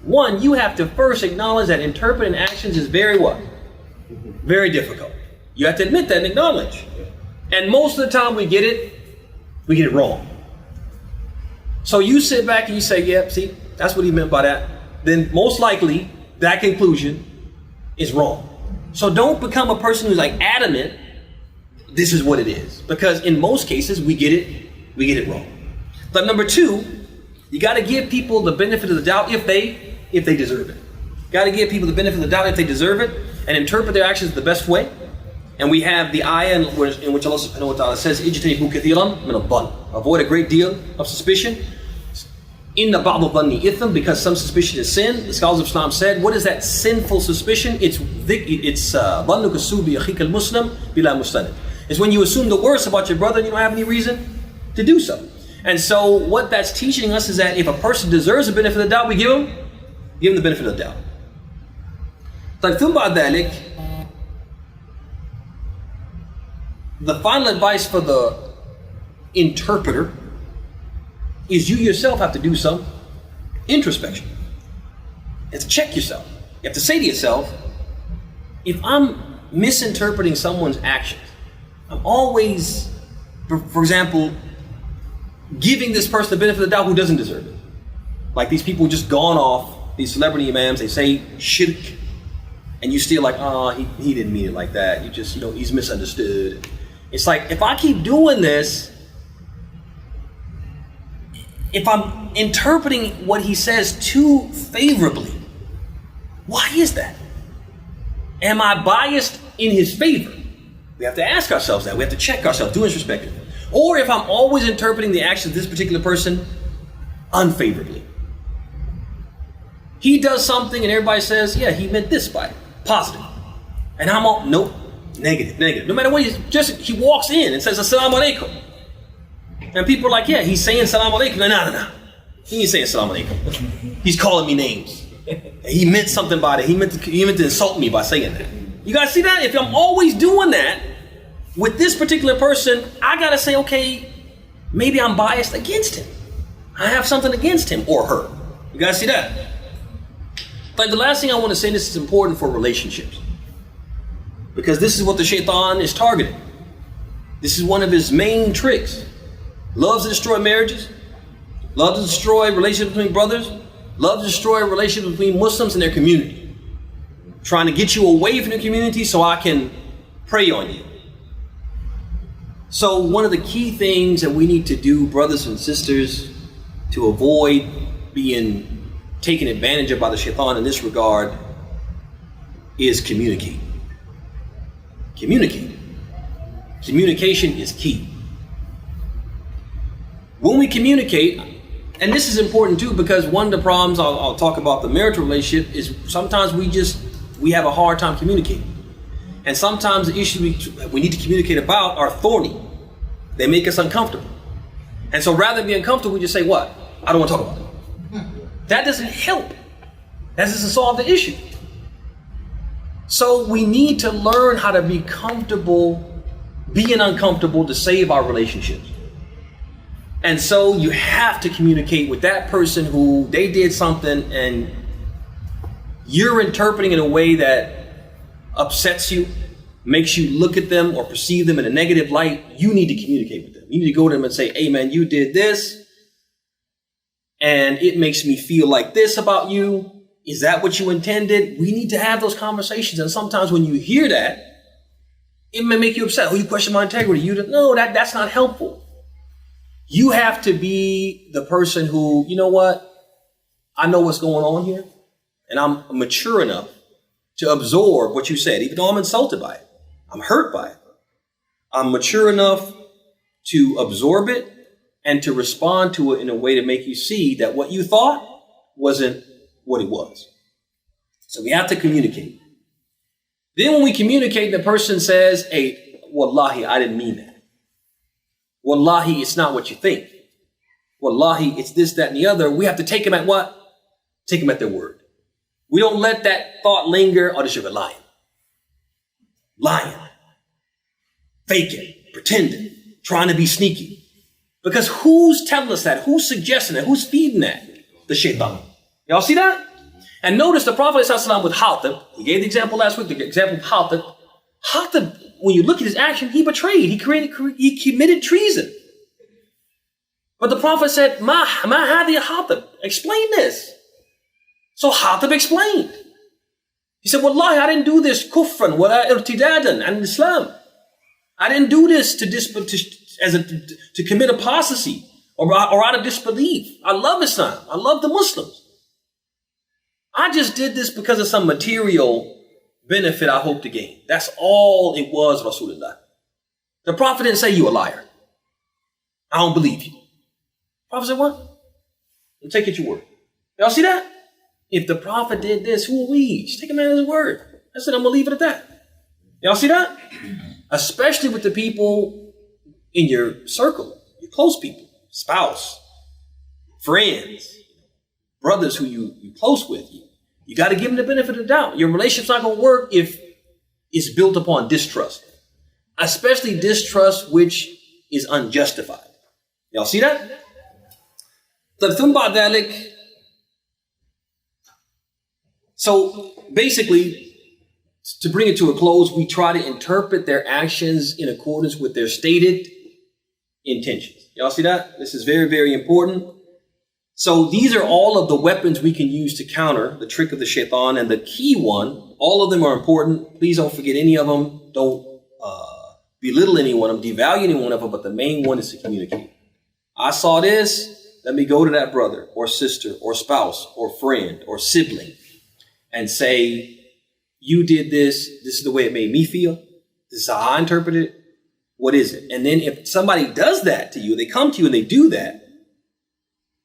One, you have to first acknowledge that interpreting actions is very what? Very difficult. You have to admit that and acknowledge. And most of the time we get it wrong. So you sit back and you say, yeah, see, that's what he meant by that. Then most likely that conclusion is wrong. So don't become a person who's like adamant, this is what it is. Because in most cases we get it wrong. But number two, you got to give people the benefit of the doubt if they deserve it. Got to give people the benefit of the doubt if they deserve it and interpret their actions the best way. And we have the ayah in which Allah subhanahu wa ta'ala says, "Ijtanibu kathiran min ad-dhann." Avoid a great deal of suspicion. Inna ba'd ad-dhanni itham, because some suspicion is sin. The scholars of Islam said, what is that sinful suspicion? It's dhannuka as-suu bi akhika al-muslim bila mustanad. It's when you assume the worst about your brother and you don't have any reason to do so. And so what that's teaching us is that if a person deserves the benefit of the doubt, we give him the benefit of the doubt. The final advice for the interpreter is you yourself have to do some introspection. You have to check yourself. You have to say to yourself, if I'm misinterpreting someone's actions, I'm always, for example, giving this person the benefit of the doubt who doesn't deserve it. Like these people just gone off, these celebrity imams, they say shirk, and you still like, he didn't mean it like that. You just, he's misunderstood. It's like, if I keep doing this, if I'm interpreting what he says too favorably, why is that? Am I biased in his favor? We have to ask ourselves that. We have to check ourselves, do introspection. Or if I'm always interpreting the actions of this particular person unfavorably. He does something and everybody says, yeah, he meant this by it, positive. And I'm all, nope, negative. No matter what, he walks in and says, Assalamu alaikum. And people are like, yeah, he's saying Assalamu alaikum. No. He ain't saying Assalamu alaikum. He's calling me names. He meant something by that. He meant to insult me by saying that. You guys see that? If I'm always doing that with this particular person, I gotta say, okay, maybe I'm biased against him. I have something against him or her. You guys see that? But the last thing I want to say, this is important for relationships. Because this is what the shaitan is targeting. This is one of his main tricks. Loves to destroy marriages. Loves to destroy relationships between brothers. Loves to destroy relationships between Muslims and their community. Trying to get you away from the community so I can prey on you. So one of the key things that we need to do, brothers and sisters, to avoid being taken advantage of by the shaitan in this regard is communicate. Communicate. Communication is key. When we communicate, and this is important too, because one of the problems, I'll talk about the marital relationship, is sometimes we have a hard time communicating. And sometimes the issues we need to communicate about are thorny. They make us uncomfortable. And so rather than be uncomfortable, we just say, what? I don't want to talk about it. That doesn't help. That doesn't solve the issue. So we need to learn how to be comfortable being uncomfortable to save our relationships. And so you have to communicate with that person who they did something and you're interpreting in a way that upsets you, makes you look at them or perceive them in a negative light. You need to communicate with them. You need to go to them and say, hey man, you did this and it makes me feel like this about you. Is that what you intended? We need to have those conversations. And sometimes when you hear that, it may make you upset. Oh, you question my integrity. No, that's not helpful. You have to be the person who, you know what? I know what's going on here. And I'm mature enough to absorb what you said, even though I'm insulted by it. I'm hurt by it. I'm mature enough to absorb it and to respond to it in a way to make you see that what you thought wasn't what it was. So we have to communicate. Then when we communicate, the person says, hey, wallahi, I didn't mean that. Wallahi, it's not what you think. Wallahi, it's this, that, and the other. We have to take them at what? Take them at their word. We don't let that thought linger. Oh, this sugar lying. Lying. Faking. Pretending. Trying to be sneaky. Because who's telling us that? Who's suggesting that? Who's feeding that? The shaitan. Y'all see that? And notice the Prophet ﷺ with Hatib. He gave the example last week, the example of Hatib. Hatib, when you look at his action, he betrayed. He committed treason. But the Prophet said, Ma hadi Hatib. Explain this. So Hatib explained. He said, Wallahi, I didn't do this kufran wa irtidadan an Islam. I didn't do this to commit apostasy or out of disbelief. I love Islam. I love the Muslims. I just did this because of some material benefit I hope to gain. That's all it was, Rasulullah. The Prophet didn't say you a liar. I don't believe you. The Prophet said what? I'll take it at your word. Y'all see that? If the Prophet did this, who are we? Just take a man at his word. I said I'm going to leave it at that. Y'all see that? Especially with the people in your circle, your close people, spouse, friends, brothers who you close with. You got to give them the benefit of the doubt. Your relationship's not going to work if it's built upon distrust, especially distrust which is unjustified. Y'all see that? So basically, to bring it to a close, we try to interpret their actions in accordance with their stated intentions. Y'all see that? This is very, very important. So these are all of the weapons we can use to counter the trick of the shaitan. And the key one, all of them are important. Please don't forget any of them. Don't belittle any one of them, devalue any one of them. But the main one is to communicate. I saw this. Let me go to that brother or sister or spouse or friend or sibling and say, you did this. This is the way it made me feel. This is how I interpret it. What is it? And then if somebody does that to you, they come to you and they do that,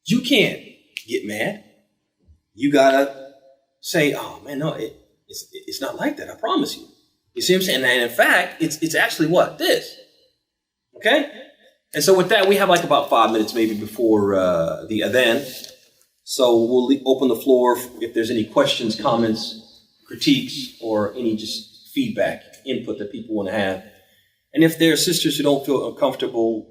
you can't get mad. You gotta say, oh man, no, it's not like that. I promise you. You see what I'm saying? And in fact, it's actually what? This. Okay? And so with that, we have like about 5 minutes maybe before the adhan. So we'll open the floor if there's any questions, comments, critiques, or any just feedback, input that people want to have. And if there are sisters who don't feel uncomfortable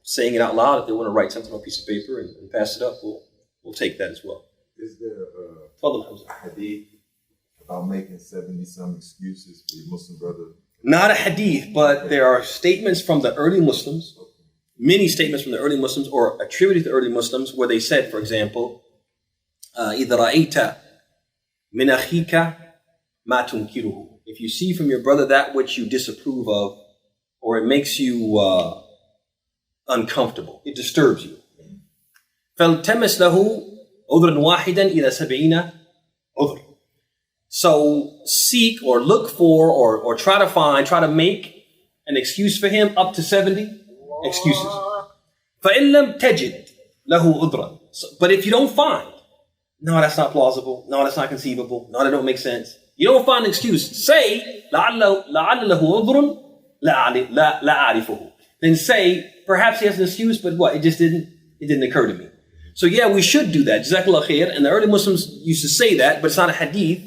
saying it out loud, if they want to write something on a piece of paper and pass it up, we'll take that as well. Is there a hadith about making 70-some excuses for your Muslim brother? Not a hadith, but there are statements from the early Muslims, many statements from the early Muslims or attributed to the early Muslims where they said, for example, إِذَا رَأَيْتَ مِنْ أَخِيكَ مَا تُنْكِرُهُ. If you see from your brother that which you disapprove of, or it makes you uncomfortable, it disturbs you. فَالْتَمِسْ لَهُ عذرا واحدا إلى 70 عذر. So seek or look for or try to make an excuse for him up to 70 excuses. فإن لم تجد له عذرا. But if you don't find, no, that's not plausible. No, that's not conceivable. No, that don't make sense. You don't find an excuse. Say لعل له عذر لا أعرفه. Then say perhaps he has an excuse, but what? It didn't occur to me. So yeah, we should do that. Jazakallah khair. And the early Muslims used to say that, but it's not a hadith.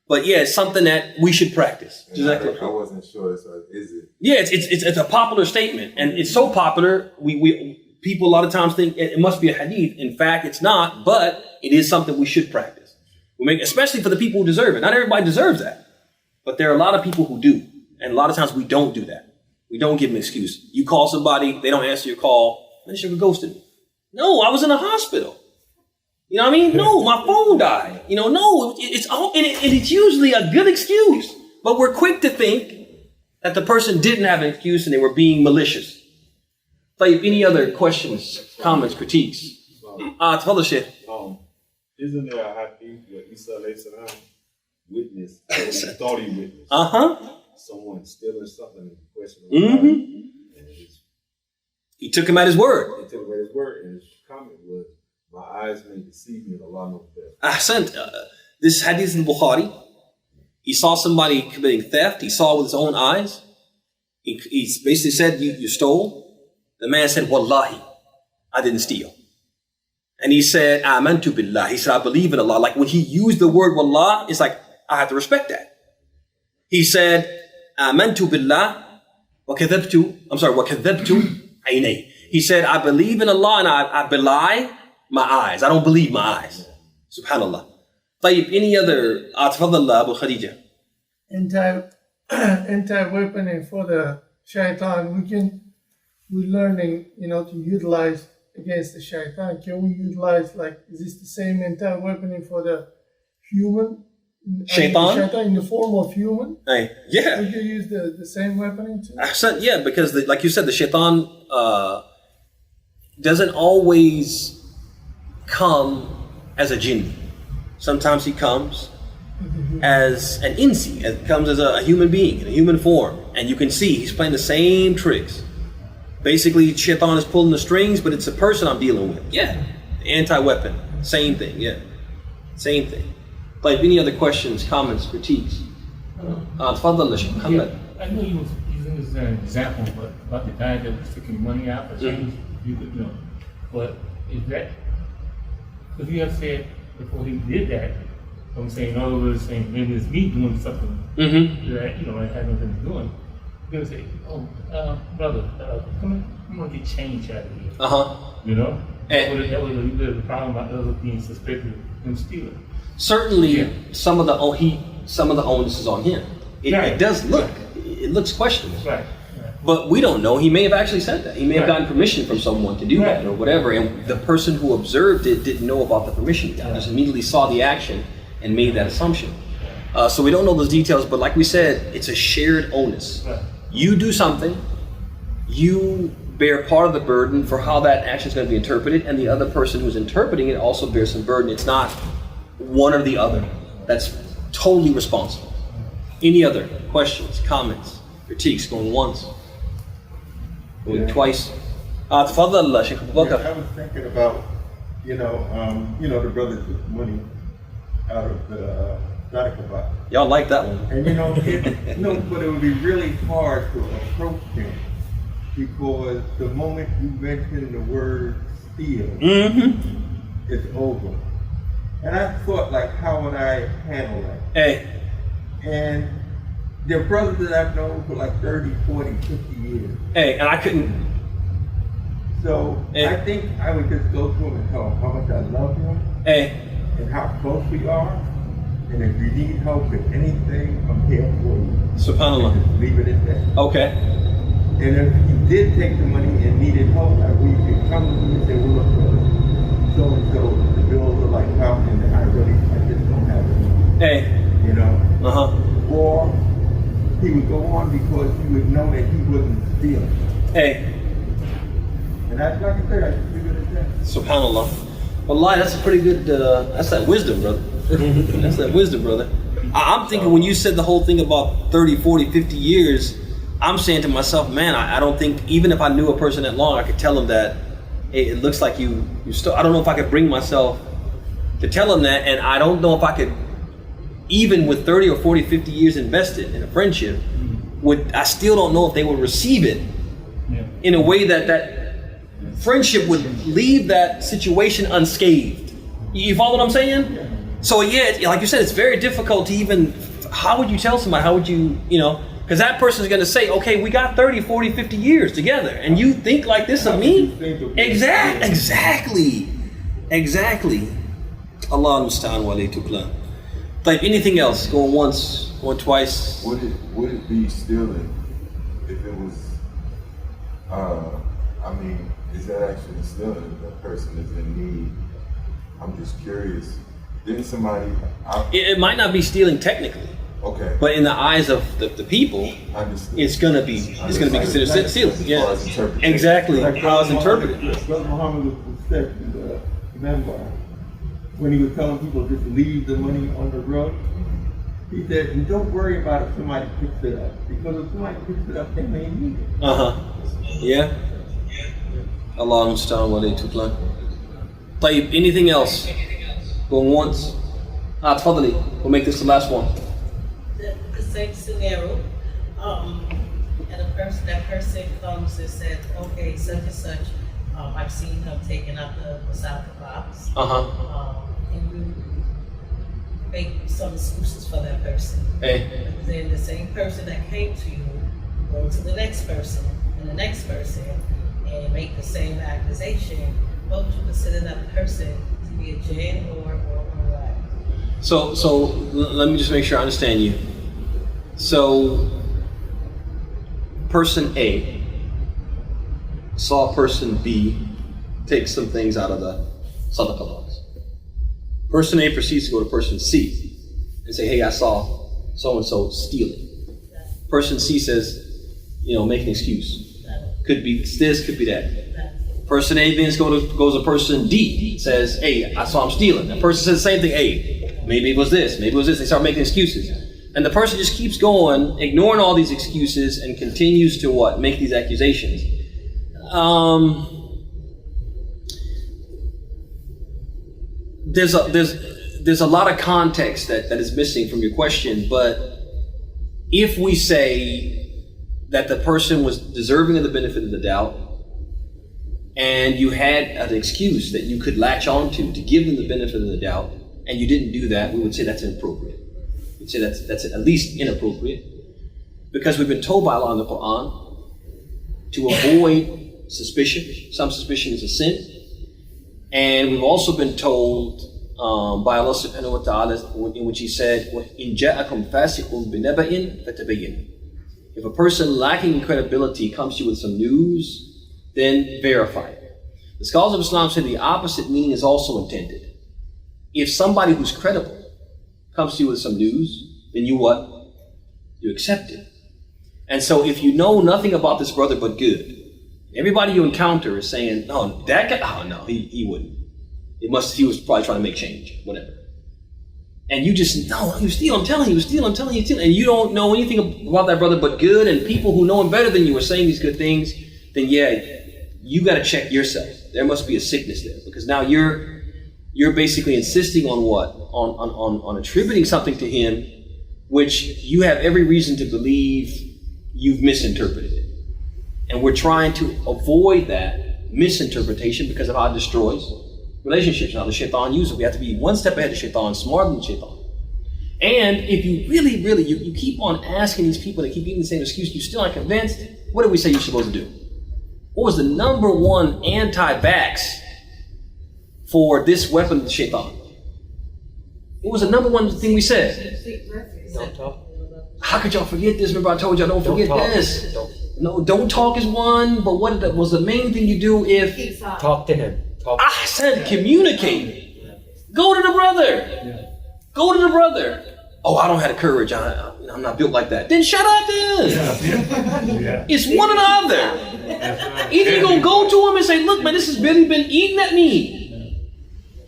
But yeah, it's something that we should practice. I wasn't sure. So is it? Yeah, it's a popular statement, and it's so popular. We people a lot of times think it must be a hadith. In fact, it's not, but it is something we should practice. Especially for the people who deserve it. Not everybody deserves that, but there are a lot of people who do, and a lot of times we don't do that. We don't give an excuse. You call somebody, they don't answer your call, they should have ghosted me. No, I was in a hospital. You know what I mean? No, my phone died. No, it's usually a good excuse. But we're quick to think that the person didn't have an excuse and they were being malicious. Any other questions, comments, critiques? Tell the shit. Isn't there a hadith where Isa alayhi salam witnessed, or thought he witnessed, someone stealing something and questioning and he took him at his word. He took him at his word, and his comment was, "My eyes may deceive me, and Allah knows best." Ahsant. This hadith in Bukhari. He saw somebody committing theft. He saw it with his own eyes. He basically said, you stole. The man said, Wallahi, I didn't steal. And he said, Amantu billah. He said, I believe in Allah. Like when he used the word Wallah, it's like, I have to respect that. He said, Amantu billah wa kadhabtu aynay. He said, I believe in Allah and I belie my eyes. I don't believe my eyes. Subhanallah. طيب, any other? تفضل Abu Khadija. Anti-weaponing for the shaitan. We're learning, to utilize against the shaitan. Can we utilize, is this the same anti-weaponing for the human? Shaitan? Shaitan in the form of human? Yeah. Would you use the same weaponing too? Yeah, because like you said, the shaitan doesn't always come as a jinn. Sometimes he comes as an insi, it comes as a human being, in a human form. And you can see he's playing the same tricks. Basically, shaitan is pulling the strings, but it's a person I'm dealing with. Yeah, anti-weapon, same thing, yeah. Same thing. Like, any other questions, comments, critiques? Tafadhal, Sheikh Muhammad. I know you was using this as an example, but about the guy that was taking money out for change, you could, but is that, because you have said before he did that, I'm saying, in other words, saying maybe it's me doing something that, it had nothing to do with it. You're going to say, brother, come on, get change out of here. That was a little bit of the problem about others being suspected of him stealing. Certainly, some of the onus is on him. It does look, it looks questionable. Right. But we don't know. He may have actually said that. He may have gotten permission from someone to do that or whatever. And the person who observed it didn't know about the permission he got. He just immediately saw the action and made that assumption. So we don't know those details. But like we said, it's a shared onus. Right. You do something, you bear part of the burden for how that action is going to be interpreted. And the other person who's interpreting it also bears some burden. It's not one or the other. That's totally responsible. Any other questions, comments, critiques? Going once? Going twice? Tafadhal, Sheikh Abu Bakr. I was thinking about, the brother took money out of the Sadaqah box. Y'all like that one. And but it would be really hard to approach him because the moment you mention the word steal, it's over. And I thought, how would I handle that? Hey. And there are brothers that I've known for 30, 40, 50 years. Hey, and I couldn't. So I think I would just go to him and tell him how much I love him. Hey. And how close we are. And if you need help with anything, I'm here for you. SubhanAllah. Just leave it at that. Okay. And if you did take the money and needed help, you could come to me and say, well, look, so-and-so, the bills are counting, and I just don't have it. Hey. Or he would go on because he would know that he wasn't stealing. Hey. And that's like I said, I just leave it at that. SubhanAllah. Wallahi, that's a pretty good, that's that wisdom, brother. That's that wisdom, brother. I'm thinking when you said the whole thing about 30, 40, 50 years, I'm saying to myself, man, I don't think, even if I knew a person that long, I could tell them that, hey, it looks like you still, I don't know if I could bring myself to tell them that, and I don't know if I could, even with 30 or 40, 50 years invested in a friendship, I still don't know if they would receive it in a way that friendship would leave that situation unscathed. You follow what I'm saying? So yeah, like you said, it's very difficult to even, how would you tell somebody, how would you, because that person's going to say, okay, we got 30, 40, 50 years together, and you think like this of me? Exactly. Allah musta'an wa alayhi tuklan. Like anything else, going once, going twice. Would it be stealing if it was, is that actually stealing if that person is in need? I'm just curious. Didn't somebody... It might not be stealing technically. Okay. But in the eyes of the people, it's gonna be considered stealing. Yeah. Exactly. How it's interpreted. Brother Muhammad was said in the memoir, when he was telling people just leave the money on the rug, he said, and don't worry about if somebody picks it up, because if somebody picks it up, they may need it. Yeah. Allah musta'an wa alayhi tuklan. طيب, anything else? Going once? Tafadali. We'll make this the last one. The same scenario, and that person comes and says, okay, such and such, I've seen him taking out the soccer box. And you make some excuses for that person. Hey. Then the same person that came to you go to the next person and the next person and make the same accusation. What would you consider that person to be a jinn or what? So let me just make sure I understand you. So person A saw person B take some things out of the sadaqah box. Person A proceeds to go to person C and say, hey, I saw so-and-so stealing. Person C says, make an excuse. Could be this, could be that. Person A then goes to person D, says, hey, I saw him stealing. The person says the same thing, hey, maybe it was this, maybe it was this. They start making excuses. And the person just keeps going, ignoring all these excuses, and continues to what? Make these accusations. There's a lot of context that is missing from your question, but if we say that the person was deserving of the benefit of the doubt, and you had an excuse that you could latch onto to give them the benefit of the doubt, and you didn't do that, we would say that's inappropriate. We'd say that's at least inappropriate, because we've been told by Allah in the Quran to avoid suspicion. Some suspicion is a sin. And we've also been told by Allah subhanahu wa ta'ala, in which He said, إِن جَاءَكُمْ فَاسِقٌ بِنَبَإٍ فَتَبَيَّنُوا. If a person lacking credibility comes to you with some news, then verify it. The scholars of Islam say the opposite meaning is also intended. If somebody who's credible comes to you with some news, then you what? You accept it. And so if you know nothing about this brother but good, everybody you encounter is saying, no, that guy, oh no, he wouldn't. He was probably trying to make change, whatever. And you just, no, he was stealing, I'm telling you, and you don't know anything about that brother but good, and people who know him better than you are saying these good things, then yeah, you got to check yourself. There must be a sickness there, because now you're basically insisting on what? On attributing something to him, which you have every reason to believe you've misinterpreted it. And we're trying to avoid that misinterpretation because of how it destroys relationships. Now the shaitan uses it. We have to be one step ahead of shaitan, smarter than shaitan. And if you really, you keep on asking these people, they keep giving the same excuse, you're still not convinced, what do we say you're supposed to do? What was the number one anti-vax for this weapon of the shaitan? What was the number one thing we said? Don't talk. How could y'all forget this? Remember I told y'all, don't forget this. No, don't talk is one, but what was the main thing you do if... Talk to him. I said communicate. Go to the brother. Go to the brother. Oh, I don't have the courage. I'm not built like that. Then shut up then. It's one or the other. Either you're going to go to him and say, look, man, this has really been eating at me.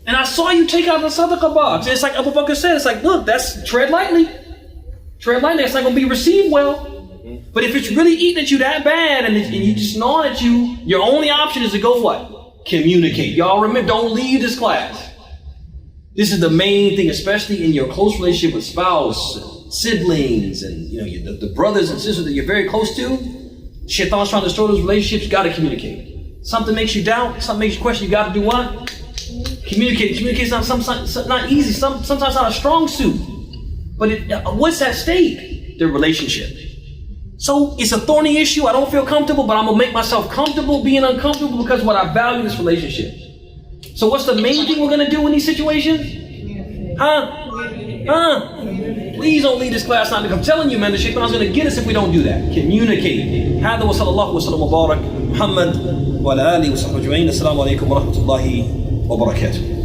And I saw you take out the sadaqah box. And it's like Abu Bakr said, it's like, look, that's tread lightly. Tread lightly, it's not going to be received well. But if it's really eating at you that bad and you just gnawing at you, your only option is to go what? Communicate. Y'all remember, don't leave this class. This is the main thing, especially in your close relationship with spouse, siblings, and the brothers and sisters that you're very close to. Shaitan's trying to destroy those relationships. You got to communicate. Something makes you doubt, something makes you question. You got to do what? Communicate. Communicate's not not easy. Sometimes not a strong suit. But what's at stake? The relationship. So it's a thorny issue. I don't feel comfortable, but I'm gonna make myself comfortable being uncomfortable because what I value this relationship. So what's the main thing we're gonna do in these situations? Please don't leave this class not because I'm telling you, man, the shaitan's gonna get us if we don't do that. Communicate. هذا وصلى الله وسلم وبارك محمد وعلى آله وصحبه أجمعين. السلام عليكم ورحمة الله وبركاته.